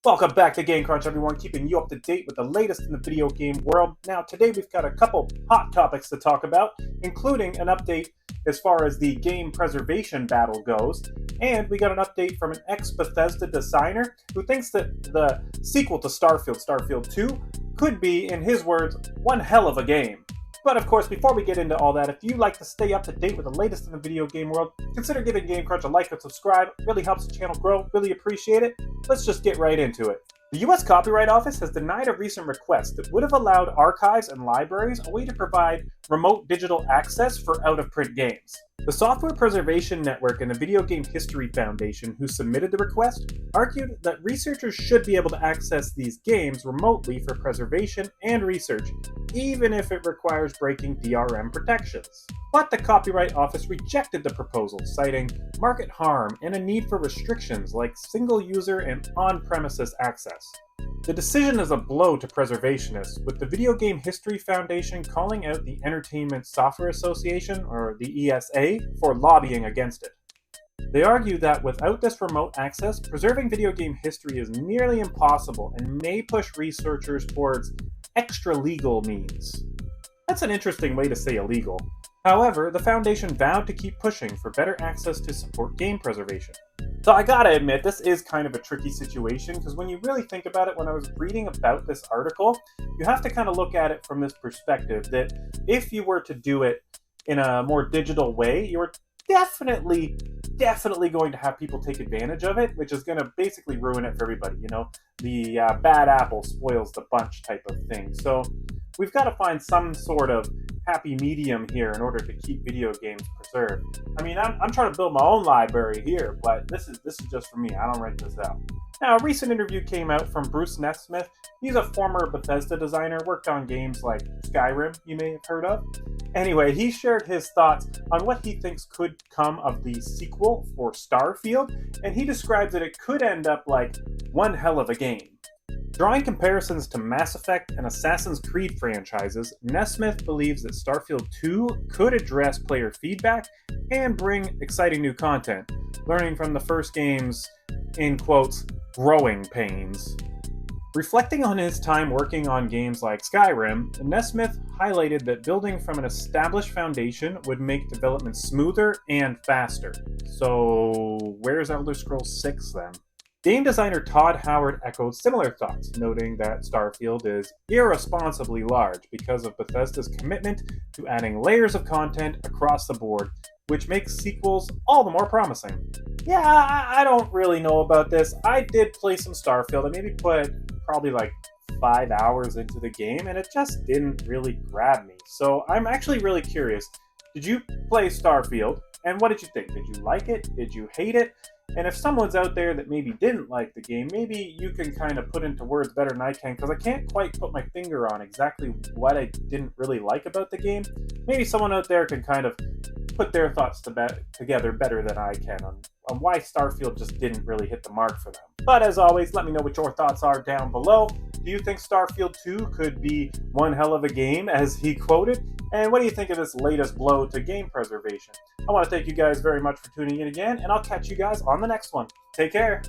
Welcome back to Game Crunch, everyone, keeping you up to date with the latest in the video game world. Now, today we've got a couple hot topics to talk about, including an update as far as the game preservation battle goes, and we got an update from an ex-Bethesda designer who thinks that the sequel to Starfield, Starfield 2, could be, in his words, one hell of a game. But of course, before we get into all that, if you'd like to stay up to date with the latest in the video game world, consider giving Game Crunch a like and subscribe. It really helps the channel grow. Really appreciate it. Let's just get right into it. The US Copyright Office has denied a recent request that would have allowed archives and libraries a way to provide remote digital access for out-of-print games. The Software Preservation Network and the Video Game History Foundation, who submitted the request, argued that researchers should be able to access these games remotely for preservation and research, even if it requires breaking DRM protections. But the Copyright Office rejected the proposal, citing market harm and a need for restrictions like single-user and on-premises access. The decision is a blow to preservationists, with the Video Game History Foundation calling out the Entertainment Software Association, or the ESA, for lobbying against it. They argue that without this remote access, preserving video game history is nearly impossible and may push researchers towards extra-legal means. That's an interesting way to say illegal. However, the Foundation vowed to keep pushing for better access to support game preservation. So I gotta admit, this is kind of a tricky situation, because when you really think about it, when I was reading about this article, you have to kind of look at it from this perspective, that if you were to do it in a more digital way, you were definitely going to have people take advantage of it, which is going to basically ruin it for everybody. You know, the bad apple spoils the bunch type of thing. So we've got to find some sort of happy medium here in order to keep video games preserved. I mean, I'm trying to build my own library here, but this is just for me. I don't write this out. Now, a recent interview came out from Bruce Nesmith. He's a former Bethesda designer, worked on games like Skyrim, you may have heard of. Anyway, he shared his thoughts on what he thinks could come of the sequel for Starfield, and he describes that it could end up like one hell of a game. Drawing comparisons to Mass Effect and Assassin's Creed franchises, Nesmith believes that Starfield 2 could address player feedback and bring exciting new content, learning from the first game's, in quotes, growing pains. Reflecting on his time working on games like Skyrim, Nesmith highlighted that building from an established foundation would make development smoother and faster. So, where's Elder Scrolls 6 then? Game designer Todd Howard echoed similar thoughts, noting that Starfield is irresponsibly large because of Bethesda's commitment to adding layers of content across the board, which makes sequels all the more promising. Yeah, I don't really know about this. I did play some Starfield. I maybe put probably like 5 hours into the game, and it just didn't really grab me. So I'm actually really curious. Did you play Starfield, and what did you think? Did you like it? Did you hate it? And if someone's out there that maybe didn't like the game, maybe you can kind of put into words better than I can, because I can't quite put my finger on exactly what I didn't really like about the game. Maybe someone out there can kind of put their thoughts together better than I can on why Starfield just didn't really hit the mark for them. But as always, let me know what your thoughts are down below. Do you think Starfield 2 could be one hell of a game, as he quoted? And what do you think of this latest blow to game preservation? I want to thank you guys very much for tuning in again, and I'll catch you guys on the next one. Take care.